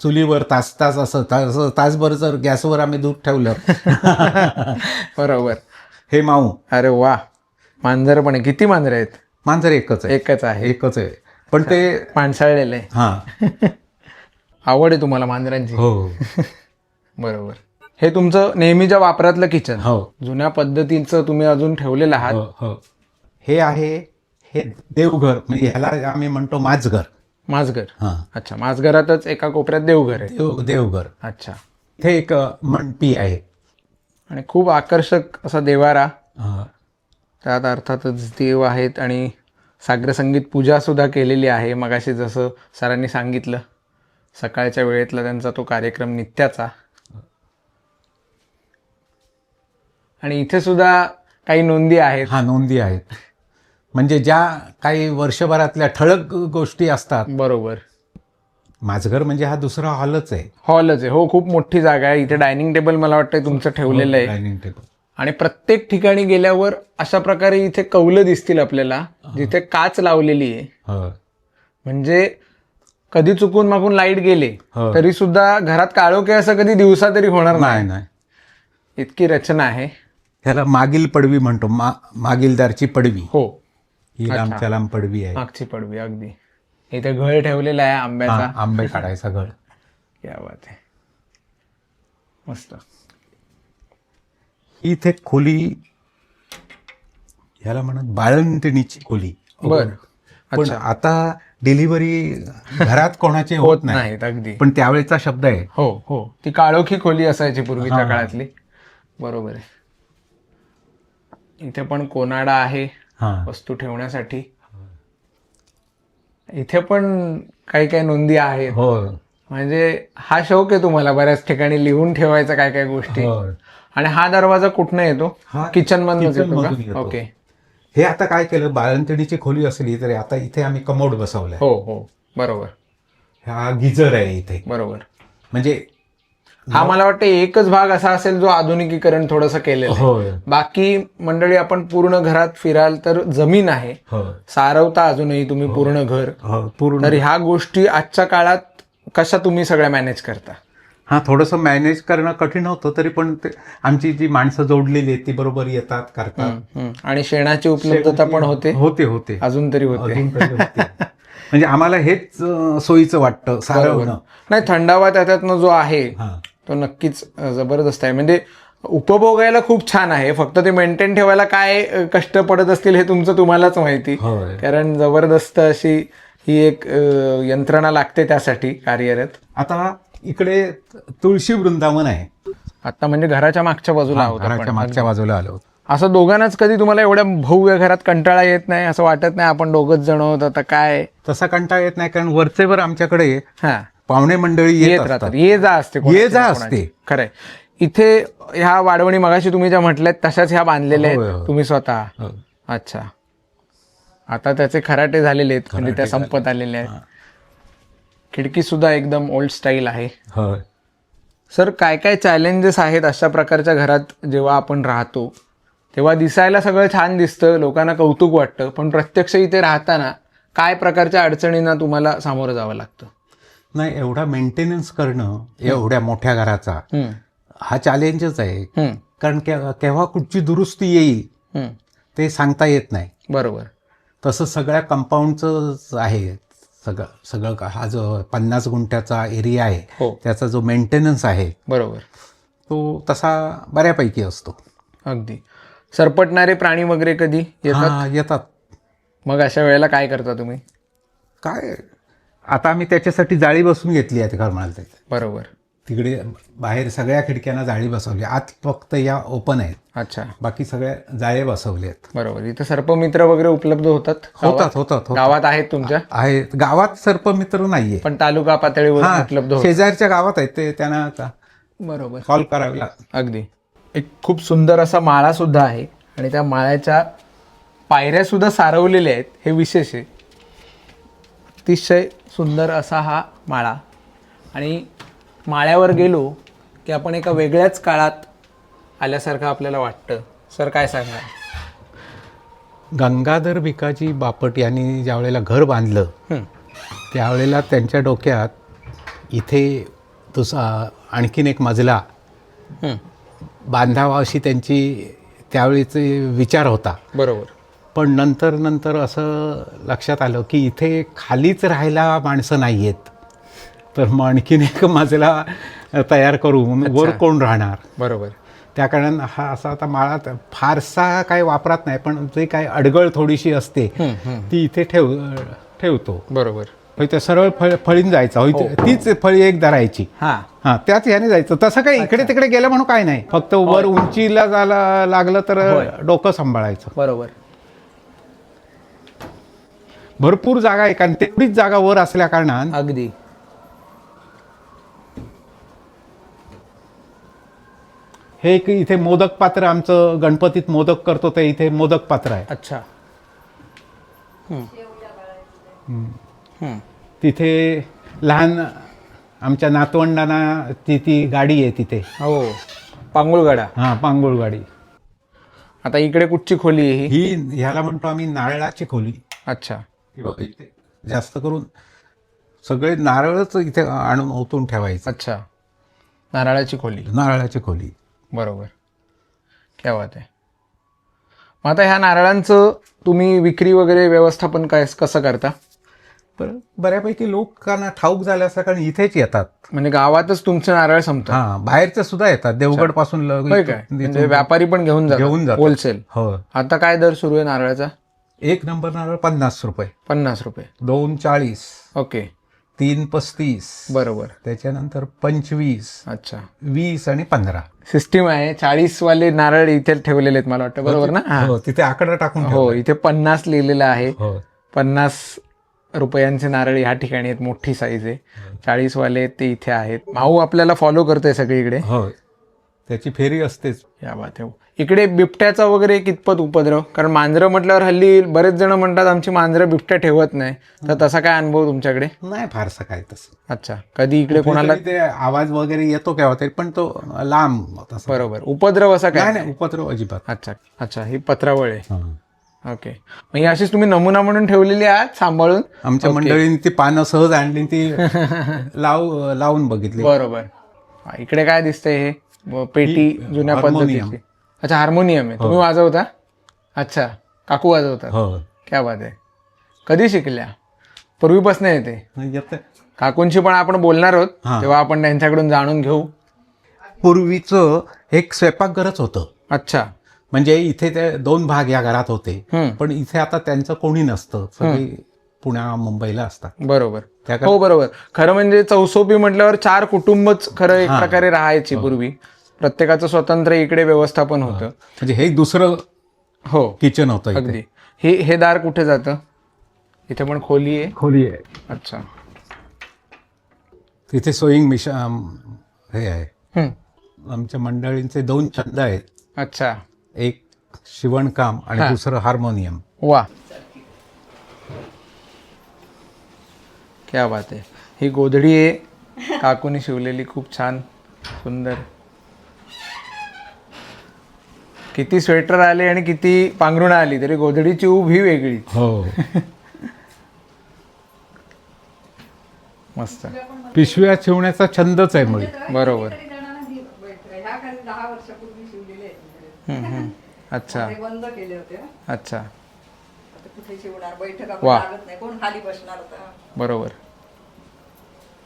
चुलीवर तास असं तासभर जर गॅसवर आम्ही दूध ठेवलं. बरोबर. हे माऊ. अरे वा. मांजर पण आहे. किती मांजर आहेत? मांजर एकच आहे. एकच आहे पण ते पाणसाळलेलं आहे. हा. आवड आहे तुम्हाला मांजरांची? हो. बरोबर. हे तुमचं नेहमीच्या वापरातलं किचन. हो. जुन्या पद्धतीचं तुम्ही अजून ठेवलेलं आहात. हो. हे आहे हे देवघर, म्हणजे ह्याला आम्ही म्हणतो माझघर. माझघर. अच्छा, माझघरातच एका कोपऱ्यात देवघर आहे. देवघर. अच्छा. इथे एक मंडपी आहे आणि खूप आकर्षक असा देवारा. त्यात अर्थातच देव आहेत आणि साग्र संगीत पूजा सुद्धा केलेली आहे. मगाशी जसं सरांनी सांगितलं, सकाळच्या वेळेतला त्यांचा तो कार्यक्रम नित्याचा. आणि इथे सुद्धा काही नोंदी आहेत. नोंदी आहेत. म्हणजे ज्या काही वर्षभरातल्या ठळक गोष्टी असतात. बरोबर. माझघर म्हणजे हा दुसरा हॉलच आहे. हॉलच आहे. हो, खूप मोठी जागा आहे. इथे डायनिंग टेबल मला वाटतं तुमचं ठेवलेलं आहे. Dining table. आणि प्रत्येक ठिकाणी गेल्यावर अशा प्रकारे इथे कौलं दिसतील आपल्याला, जिथे काच लावलेली आहे. म्हणजे कधी चुकून मागून लाईट गेले तरी सुद्धा घरात काळोखे असं कधी दिवसा तरी होणार नाही. इतकी रचना आहे. त्याला मागील पडवी म्हणतो. मागीलदारची पडवी. हो. ही लांबच्या लांब पडवी आहे. मागची पडवी. अगदी. इथे घळ ठेवलेला आहे आंब्याचा. आंबे काढायचा घळ. क्या बात आहे. मस्त. इथे खोली ह्याला म्हणत बाळंतिणीची खोली. बर. पण आता डिलिव्हरी घरात कोणाचे होत नाही, नाहीत अगदी. पण त्यावेळेचा शब्द आहे. हो हो, ती काळोखी खोली असायची पूर्वीच्या काळातली. बरोबर आहे. इथे पण कोनाडा आहे वस्तू ठेवण्यासाठी. इथे पण काही काही नोंदी आहेत. हो, म्हणजे हा शौक आहे तुम्हाला बऱ्याच ठिकाणी लिहून ठेवायचा काय काय गोष्टी. आणि हा दरवाजा कुठनं येतो? किचन मधूनच येतो का? ओके. हे आता काय केलं, बाळंतिणीची खोली असली तरी आता इथे आम्ही कमोड बसवलाय. हो हो, बरोबर. हा गिझर आहे इथे. बरोबर. म्हणजे हा मला वाटतं एकच भाग असा असेल जो आधुनिकीकरण थोडंसं केलेलं आहे. बाकी मंडळी आपण पूर्ण घरात फिराल तर जमीन आहे, सारवता अजूनही तुम्ही पूर्ण घर. तर ह्या गोष्टी आजच्या काळात कशा तुम्ही सगळ्या मॅनेज करता? हा, थोडंसं मॅनेज करणं कठीण होतं, तरी पण आमची जी माणसं जोडलेली आहेत ती बरोबर येतात, करतात. आणि शेणाची उपलब्धता पण होते अजून तरी होते. म्हणजे आम्हाला हेच सोयीचं वाटतं सारवणं. नाही, थंडावा त्याच्यातनं जो आहे तो नक्कीच जबरदस्त आहे. म्हणजे उपभोगायला खूप छान आहे, फक्त ते मेंटेन ठेवायला काय कष्ट पडत असतील हे तुम्हालाच माहिती. कारण जबरदस्त अशी ही एक यंत्रणा लागते त्यासाठी कार्यरत. आता इकडे तुळशी वृंदावन आहे. आता म्हणजे घराच्या मागच्या बाजूला आहोत. घराच्या मागच्या बाजूला आलो. असं दोघांनाच कधी तुम्हाला एवढ्या भव्य घरात कंटाळा येत नाही? असं वाटत नाही आपण दोघच जण आहोत आता काय? तसा कंटाळा येत नाही, कारण वरचेवर आमच्याकडे हा पाहुणे मंडळी येत राहतात. ये जा असते. खरंय. इथे ह्या वाढवणी मगाशी तुम्ही ज्या म्हटल्यात तशाच ह्या बांधलेल्या आहेत तुम्ही स्वतः? अच्छा. आता त्याचे खराटे झालेले आहेत, म्हणजे त्या संपत आलेल्या आहेत. खिडकी सुद्धा एकदम ओल्ड स्टाईल आहे. सर, काय काय चॅलेंजेस आहेत अशा प्रकारच्या घरात जेव्हा आपण राहतो? तेव्हा दिसायला सगळं छान दिसतं, लोकांना कौतुक वाटतं, पण प्रत्यक्ष इथे राहताना काय प्रकारच्या अडचणींना तुम्हाला सामोरं जावं लागतं? नाही, एवढा मेंटेनन्स करणं एवढ्या मोठ्या घराचा हा चॅलेंजच आहे. कारण केव्हा कुठची दुरुस्ती येईल ते सांगता येत नाही. बरोबर. तसं सगळ्या कंपाऊंडचं आहे. सगळं हा जो 50 गुंठ्याचा एरिया आहे त्याचा जो मेंटेनन्स आहे, बरोबर, तो तसा बऱ्यापैकी असतो. अगदी. सरपटणारे प्राणी वगैरे कधी येतात. मग अशा वेळेला काय करता तुम्ही? काय, आता आम्ही त्याच्यासाठी जाळी बसवून घेतली आहे घर म्हणाल. बरोबर. तिकडे बाहेर सगळ्या खिडक्यांना जाळी बसवली. आत फक्त या ओपन आहेत. अच्छा. बाकी सगळ्या जाळे बसवले आहेत. बरोबर. इथे सर्पमित्र वगैरे उपलब्ध होतात? गावात आहेत तुमच्या? आहेत. गावात सर्पमित्र नाहीये, पण तालुका पातळीवर उपलब्ध होतात. शेजारच्या गावात आहेत ते, त्यांना बरोबर कॉल करावे लागतात. अगदी. एक खूप सुंदर असा माळा सुद्धा आहे आणि त्या माळ्याच्या पायऱ्या सुद्धा सारवलेल्या आहेत. हे विशेष आहे. अतिशय सुंदर असा हा माळा. आणि माळ्यावर गेलो की आपण एका वेगळ्याच काळात आल्यासारखं आपल्याला वाटतं. सर, काय सांगणार? गंगाधर भिकाजी बापट यांनी ज्या वेळेला घर बांधलं त्यावेळेला त्यांच्या डोक्यात इथे आणखीन एक मजला बांधावा अशी त्यांची त्यावेळीचे विचार होता. बरोबर. पण नंतर असं लक्षात आलं की इथे खालीच राहायला माणसं नाही आहेत, तर मग आणखीन एक मजला तयार करून वर कोण राहणार. बरोबर. त्या कारणानं हा असा आता माळा फारसा काही वापरात नाही, पण जे काही अडगळ थोडीशी असते ती इथे ठेवतो. बरोबर. ते सरळ फळीन जायचं, तीच फळी एक धरायची, त्याच ह्याने जायचं. तसं काही इकडे तिकडे गेलं म्हणून काय नाही, फक्त वर उंचीला जायला लागलं तर डोकं सांभाळायचं. बरोबर. भरपूर जागा आहे, कारण तेवढीच जागा वर असल्या कारणानं. अगदी. हे एक इथे मोदक पात्र, आमचं गणपतीत मोदक करतो ते इथे मोदक पात्र आहे. अच्छा. तिथे लहान आमच्या नातवंडांना ती गाडी आहे तिथे. हो, पांगुळगाडा. पांगुळ गाडी. आता इकडे कुठची खोली आहे ही? ह्याला म्हणतो आम्ही नारळाची खोली. अच्छा. इथे जास्त करून सगळे नारळच इथे आणून ओतून ठेवायचं. अच्छा, नारळाची खोली. नारळाची खोली. बरोबर. क्या बात आहे. मग आता ह्या नारळांचं तुम्ही विक्री वगैरे व्यवस्थापन कसं करता? तर बऱ्यापैकी लोकांना ठाऊक झालं असं, कारण इथेच येतात. म्हणजे गावातच तुमचं नारळ संपतं. हा, बाहेरचे सुद्धा येतात, देवगड पासून होय काय? म्हणजे व्यापारी पण घेऊन जातात होलसेल. हो. आता काय दर सुरू आहे नारळाचा? 1 नंबर नारळ 50 रुपये, 50 रुपये. 2 40, ओके, 3 35, बरोबर. त्याच्यानंतर 25, अच्छा, 20 आणि 15. सिस्टीम आहे. 40 वाले नारळ इथे ठेवलेले आहेत मला वाटतं, बरोबर ना? हा. हो, तिथे आकडा टाकून हो, ठेवलाय. इथे 50 लिहिलेलं आहे. हो. 50 रुपयांचे नारळ ह्या ठिकाणी आहेत, मोठी साईज आहे. 40 वाले ते इथे आहेत. भाऊ आपल्याला फॉलो करतोय सगळीकडे. हो, त्याची फेरी असतेच. या बात आहे. इकडे बिबट्याचा वगैरे कितपत उपद्रव? कारण मांजरं म्हटल्यावर हल्ली बरेच जण म्हणतात आमची मांजरं बिबट्या ठेवत नाही, तर तसा काय अनुभव तुमच्याकडे? नाही फारसं काय तसं. अच्छा, कधी इकडे कोणाला? ते आवाज वगैरे येतो केव्हा तरी, पण तो लांब तसं. बरोबर. उपद्रव असा काय? नाही, उपद्रव अजिबात. अच्छा अच्छा, ही पत्रावळ आहे. हं. ओके, मग ही अशीच तुम्ही नमुना म्हणून ठेवलेली आहात सांभाळून? आमच्या मंडळीने ती पानं सहज आणली, ती लावून बघितली. बरोबर. इकडे काय दिसतंय? हे पेटी जुन्या हार्मोनियम. पद्धतीची. अच्छा, हार्मोनियम आहे. तुम्ही वाजवता? अच्छा, काकू वाजवतात. हो. क्या बात आहे. कधी शिकल्या? पूर्वीपासून येते? येतं. काकूंशी पण आपण बोलणार आहोत, हा. तेव्हा आपण त्यांच्याकडून जाणून घेऊ. पूर्वीचं एक स्वयंपाकघरच होतं. अच्छा. म्हणजे इथे ते 2 भाग या घरात होते, हम्म. पण इथे आता त्यांचं कोणी नसतं, सगळी पुण्या मुंबईला असतात. बरोबर. त्या हो, बरोबर. खरं म्हणजे चौसोपी म्हटल्यावर 4 कुटुंबच खरं एक प्रकारे राहायची पूर्वी. प्रत्येकाचं स्वतंत्र इकडे व्यवस्थापन होतं. म्हणजे हे दुसरं हो, किचन होतं इथे. अगदी. हे दार कुठे जातं? इथे पण खोली आहे. खोली आहे. अच्छा. तिथे सोईंग मिशन हे आहे. हम्म. आमच्या मंडळींचे 2 छंद आहेत. अच्छा. एक शिवणकाम आणि दुसरं हार्मोनियम. वा, क्या बात आहे. ही गोधडी आहे काकूनी शिवलेली, खूप छान सुंदर. किती स्वेटर आले आणि किती पांघरुणं आली तरी गोधडीची ऊब ही वेगळी. हो. मस्त. पिशव्या शिवण्याचा छंदच आहे मुळे. बरोबर. अच्छा बंद केले होते. अच्छा, कुठे शिवणार, बैठका वा. लागत नाही, कोण खाली बसणार होता. बरोबर.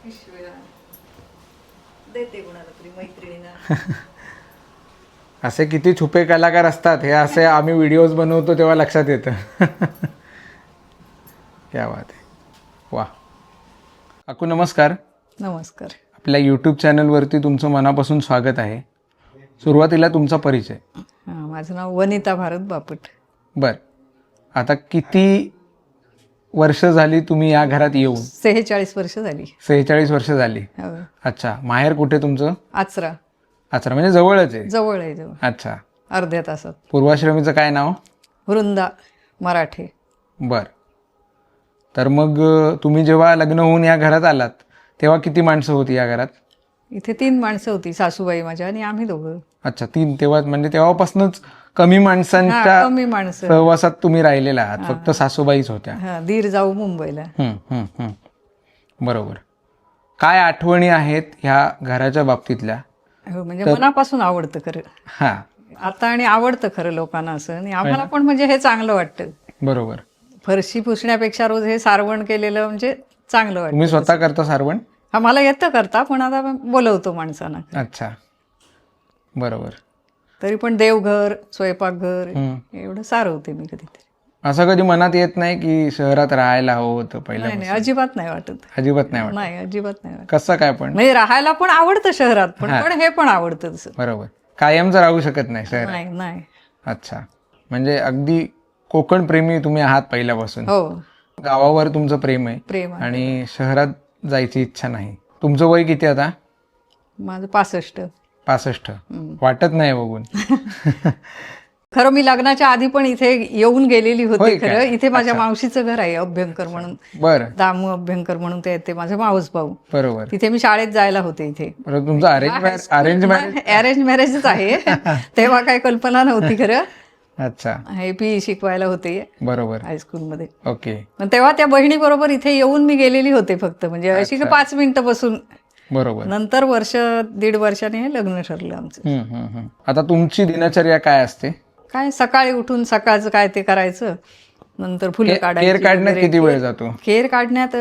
पिशव्या देते कोणाला तरी मैत्रिणींना. असे किती छुपे कलाकार असतात हे असे आम्ही व्हिडिओज बनवतो तेव्हा लक्षात येतं. क्या बात आहे. वा. काकू नमस्कार. नमस्कार. आपल्या यूट्यूब चॅनलवरती तुमचं मनापासून स्वागत आहे. सुरुवातीला तुमचा परिचय. माझं नाव वनिता भारत बापट. बर, आता किती वर्ष झाली तुम्ही या घरात येऊन? 46 वर्ष झाली. 46 वर्ष झाली. हो. अच्छा, माहेर कुठे तुमचं? आचरा. अच्छा, म्हणजे जवळच आहे. जवळ आहे, जवळ. अच्छा. अर्ध्या तासात. पूर्वाश्रमीचं काय नाव? वृंदा मराठे. बर. तर मग तुम्ही जेव्हा लग्न होऊन या घरात आलात तेव्हा किती माणसं होती या घरात? इथे 3 माणसं होती, सासूबाई माझ्या आणि आम्ही दोघं. अच्छा, 3. तेव्हा म्हणजे तेव्हापासूनच कमी माणसांच्या कमी माणसं. सहवासात तुम्ही राहिलेला आहात. फक्त सासूबाईच होत्या. दीर जाऊ मुंबईला. बरोबर. काय आठवणी आहेत ह्या घराच्या बाबतीतल्या? हो, म्हणजे मनापासून आवडतं खरं. हा, आता आणि आवडतं खरं लोकांना असं, आणि आम्हाला पण म्हणजे हे चांगलं वाटतं. बरोबर. फरशी पुसण्यापेक्षा रोज हे सारवण केलेलं म्हणजे चांगलं वाटतं. तुम्ही स्वतः करता सारवण? हा, मला येतं करता, पण आता बोलवतो माणसांना. अच्छा, बरोबर. तरी पण देवघर, स्वयंपाकघर एवढं सारवते मी कधीतरी. असं कधी मनात येत नाही की शहरात राहायला हवं होतं नाही पहिल्या? नाही, अजिबात नाही वाटत. अजिबात नाही वाटत. नाही, अजिबात नाही वाटत. कसं काय पण? म्हणजे राहायला पण आवडतं शहरात, पण हे पण आवडतं तसं. बरोबर. कायमचं राहू शकत नाही शहरात. नाही नाही. अच्छा, म्हणजे अगदी कोकण प्रेमी तुम्ही आहात पहिल्यापासून. हो, गावावर तुमचं प्रेम आहे प्रेम आहे. आणि शहरात जायची इच्छा नाही. तुमचं वय किती आता? माझं 65. 65. वाटत नाही बघून. खरं मी लग्नाच्या आधी पण इथे येऊन गेलेली होय होती. काय? खरं इथे माझ्या मावशीचं घर आहे, अभ्यंकर म्हणून. बरं, दामू अभ्यंकर म्हणून ते माझे मावस भाऊ. बरोबर. तिथे मी शाळेत जायला होते इथे. बरं, तुमचं अरेंज मॅरेज? अरेंज मॅरेजच आहे. तेव्हा काही कल्पना नव्हती खरं. अच्छा, हे पी शिकवायला होते बरोबर. हायस्कूलमध्ये. ओके, पण तेव्हा त्या बहिणी बरोबर इथे येऊन मी गेलेली होते फक्त, म्हणजे अशी 5 मिनिटं बसून. बरोबर. नंतर 1.5 वर्षाने हे लग्न ठरलं आमचं. आता तुमची दिनचर्या काय असते? काय, सकाळी उठून सकाळचं काय ते करायचं, नंतर फुलं केर काढायची काढण्यात वगैरे. किती वेळ जातो? केर काढण्यात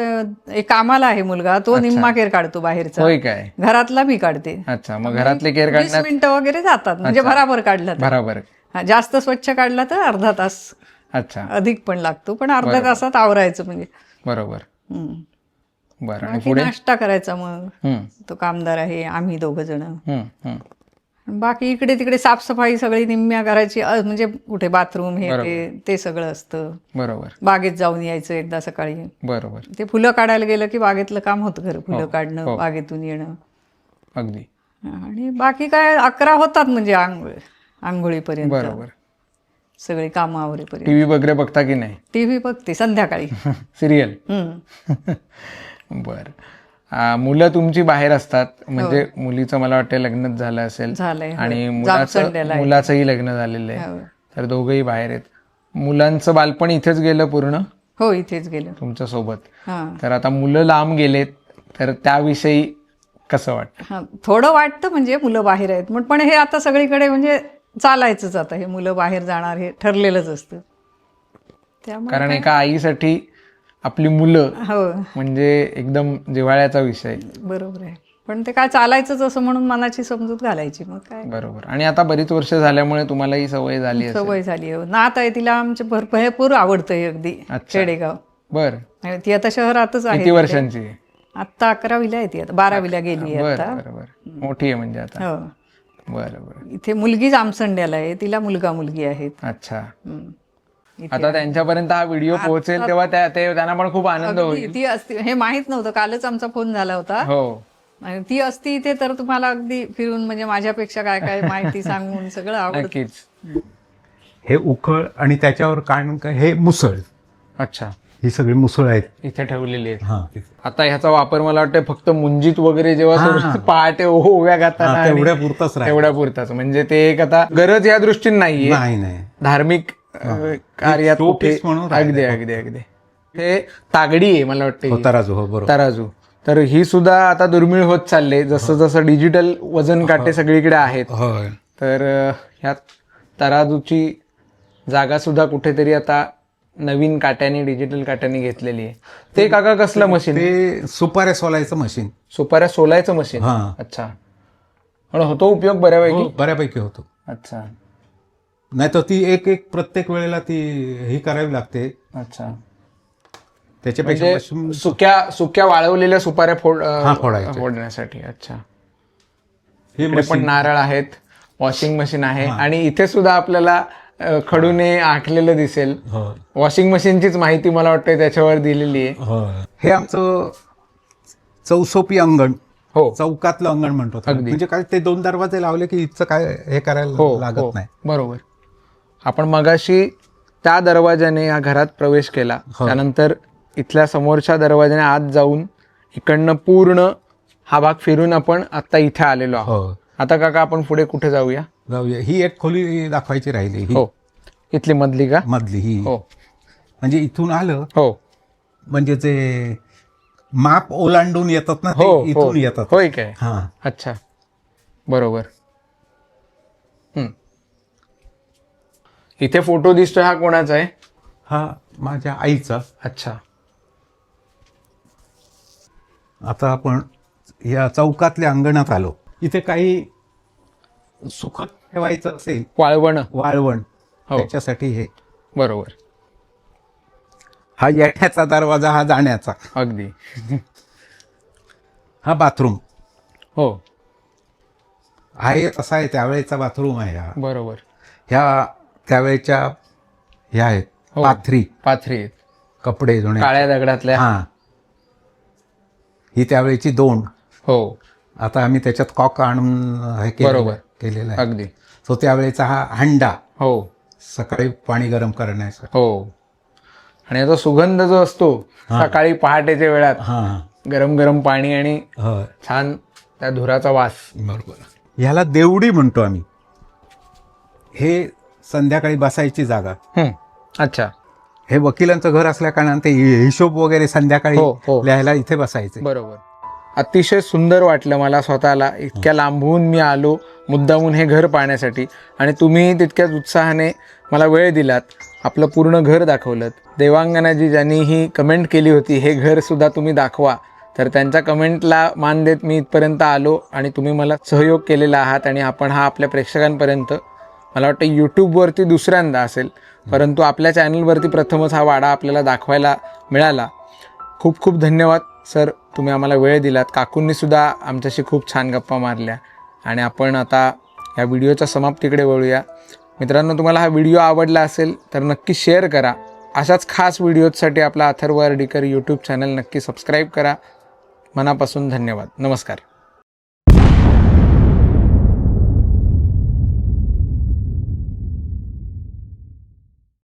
एक कामाला आहे मुलगा, तो निम्मा केर काढतो बाहेरचा. होय काय? घरातला मी काढते. अच्छा, मग घरातले केर 20 काढण्यात मिनिटं वगैरे जातात, म्हणजे भराभर काढला तर. बरोबर. हा, जास्त स्वच्छ काढला तर अर्धा तास, अच्छा, अधिक पण लागतो, पण अर्ध्या तासात आवरायचं म्हणजे. बरोबर. हम्म. बरं, आणि बाकी नाश्ता करायचा मग. हम्म, तो कामदार आहे, आम्ही 2 जण. हम्म, हम्म. बाकी इकडे तिकडे साफसफाई सगळी निम्म्या करायची, म्हणजे कुठे बाथरूम हे ते सगळं असतं. बरोबर, बागेत जाऊन यायचं एकदा सकाळी. बरोबर. ते फुलं काढायला गेलं की बागेतलं काम होतं खरं, फुलं काढणं, बागेतून येणं. अगदी आणि बाकी काय 11 होतात म्हणजे आंघोळीपर्यंत, बरोबर. सगळी कामं आवरेपर्यंत. टीव्ही वगैरे बघता की नाही? टीव्ही बघते संध्याकाळी. सिरियल. बर. मुलं तुमची बाहेर असतात, म्हणजे मुलीचं मला वाटतं लग्नच झालं असेल झालंय. आणि मुलाचंही लग्न झालेलं आहे, तर दोघंही बाहेर आहेत. मुलांचं बालपण इथेच गेलं पूर्ण? हो, इथेच गेलं तुमच्या सोबत. हा. तर आता मुलं लांब गेलेत, तर त्याविषयी कसं वाटतं? हा, थोडं वाटतं, म्हणजे मुलं बाहेर आहेत पण हे आता सगळीकडे म्हणजे चालायचंच. आता हे मुलं बाहेर जाणार हे ठरलेलंच असतं. त्यामुळे कारण एका आईसाठी आपली मुलं हो, म्हणजे एकदम जिव्हाळ्याचा विषय. बरोबर आहे. पण ते काय चालायचंच असं म्हणून मनाची समजूत घालायची, मग काय. बरोबर. आणि आता बरीच वर्ष झाल्यामुळे तुम्हाला ही सवय झाली असेल. सवय झाली आहे. नात आहे तिला, आमचे भरपूर आवडतंय अगदी. खेडेगाव. बर. आणि ती आता शहरातच आहे. किती वर्षांची आहे? आता 11वीला आहे ती, आता 12वीला गेली आहे आता. बरोबर, मोठी आहे म्हणजे आता. हो. बरोबर. इथे मुलगी जामसंड्याला आहे, तिला मुलगा मुलगी आहेत. अच्छा. आता त्यांच्यापर्यंत हा व्हिडिओ पोहोचेल तेव्हा त्यांना पण खूप आनंद होईल. ती असती, हे माहित नव्हतं, कालच आमचा फोन झाला होता. हो. आणि ती असती इथे तर तुम्हाला अगदी फिरून म्हणजे माझ्यापेक्षा काय काय माहिती सांगून सगळं आवडतं. नक्कीच. हे उखळ आणि त्याच्यावर हे मुसळ. अच्छा, ही सगळी मुसळ आहेत इथे ठेवलेली आहेत. हा. आता ह्याचा वापर मला वाटतं फक्त मुंजीत वगैरे जेव्हा थोडं पहाटे ओव्या घालताना आणि तेवढ्या पुरताच राहील. तेवढ्या पुरताच, म्हणजे ते एक आता गरज या दृष्टीने नाहीये, नाही धार्मिक कार्यात कुठे. म्हणून अगदी अगदी अगदी. हे तागडी आहे मला वाटतं, तराजू. हो, बरोबर. तराजू. तर ही सुद्धा आता दुर्मिळ होत चालले, जसं जसं डिजिटल वजन काटे सगळीकडे आहेत. होय. तर ह्या तराजूची जागा सुद्धा कुठेतरी आता नवीन काट्याने, डिजिटल काट्याने घेतलेली आहे. ते काका कसलं मशीन? ते सुपाऱ्या सोलायचं मशीन. सुपाऱ्या सोलायचं मशीन. हा. अच्छा. पण होतो उपयोग बऱ्यापैकी? बऱ्यापैकी होतो. अच्छा. नाही तर ती एक प्रत्येक वेळेला ती ही करावी लागते. अच्छा. त्याच्यापेक्षा सुक्या वाळवलेल्या सुपाऱ्या फोडायच्या. फोडण्यासाठी. अच्छा. हे इकडे पण नारळ आहेत, वॉशिंग मशीन आहे, आणि इथे सुद्धा आपल्याला खडूने आखलेलं दिसेल. वॉशिंग मशीनचीच माहिती मला वाटतं त्याच्यावर दिलेली आहे. हे आमचं चौसोपी अंगण. हो, चौकातलं अंगण म्हणतो. म्हणजे काय, ते 2 दरवाजे लावले की इथचं काय हे करायला लागत नाही. बरोबर. आपण मगाशी त्या दरवाजाने या घरात प्रवेश केला, त्यानंतर इथल्या समोरच्या दरवाजाने आत जाऊन इकडनं पूर्ण हा भाग फिरून आपण आता इथे आलेलो आहोत. आता काका आपण पुढे कुठे जाऊया? ही एक खोली दाखवायची राहिली. हो, इथली मधली का? मधली ही. हो. म्हणजे इथून आलं. हो. म्हणजे ते माप ओलांडून येतात ना, ते इथून येतात. होय काय? हा. अच्छा, बरोबर. इथे फोटो दिसतोय, हा कोणाचा आहे? हा माझ्या आईचा. अच्छा. आता आपण या चौकातल्या अंगणात आलो. इथे काही सुखद ठेवायचं असेल, वाळवण, त्याच्यासाठी हे. बरोबर. हा येठ्याचा दरवाजा, हा जाण्याचा. अगदी. हा बाथरूम. हो, आहे तसा आहे, त्यावेळेचा बाथरूम आहे हा. बरोबर. ह्या त्यावेळेच्या ह्या आहेत पाथरी आहेत, कपडे धुणे, काळ्या दगडातल्या. हा. ही त्यावेळेची 2. हो. आता आम्ही त्याच्यात कॉक आणून हे केलेलं आहे. अगदी. तो त्यावेळेचा हा हंडा. हो, सकाळी पाणी गरम करण्याचा. हो. आणि याचा सुगंध जो असतो सकाळी पहाटेच्या वेळात, गरम गरम पाणी आणि छान त्या धुराचा वास. बरोबर. ह्याला देवडी म्हणतो आम्ही. हे संध्याकाळी बसायची जागा. अच्छा. हे वकिलांचं घर असल्या कारणाने ते हिशोब वगैरे संध्याकाळी लिहायला इथे बसायचे. बरोबर. अतिशय सुंदर वाटलं मला स्वतःला. इतक्या लांबून मी आलो मुद्दामून हे घर पाहण्यासाठी, आणि तुम्ही तितक्याच उत्साहाने मला वेळ दिलात. आपलं पूर्ण घर दाखवलं. देवांगनाजी ज्यांनी ही कमेंट केली होती हे घरसुद्धा तुम्ही दाखवा, तर त्यांच्या कमेंटला मान देत मी इथपर्यंत आलो आणि तुम्ही मला सहयोग केलेला आहात. आणि आपण हा आपल्या प्रेक्षकांपर्यंत, मला वाटतं यूट्यूबवरती दुसऱ्यांदा असेल, परंतु आपल्या चॅनलवरती प्रथमच हा वाडा आपल्याला दाखवायला मिळाला. खूप खूप धन्यवाद सर, तुम्ही आम्हाला वेळ दिलात. काकूंनीसुद्धा आमच्याशी खूप छान गप्पा मारल्या. आणि आपण आता या व्हिडिओच्या समाप्तीकडे वळूया. मित्रांनो, तुम्हाला हा व्हिडिओ आवडला असेल तर नक्की शेअर करा. अशाच खास व्हिडिओजसाठी आपला अथर्व हर्डीकर यूट्यूब चॅनल नक्की सबस्क्राईब करा. मनापासून धन्यवाद. नमस्कार.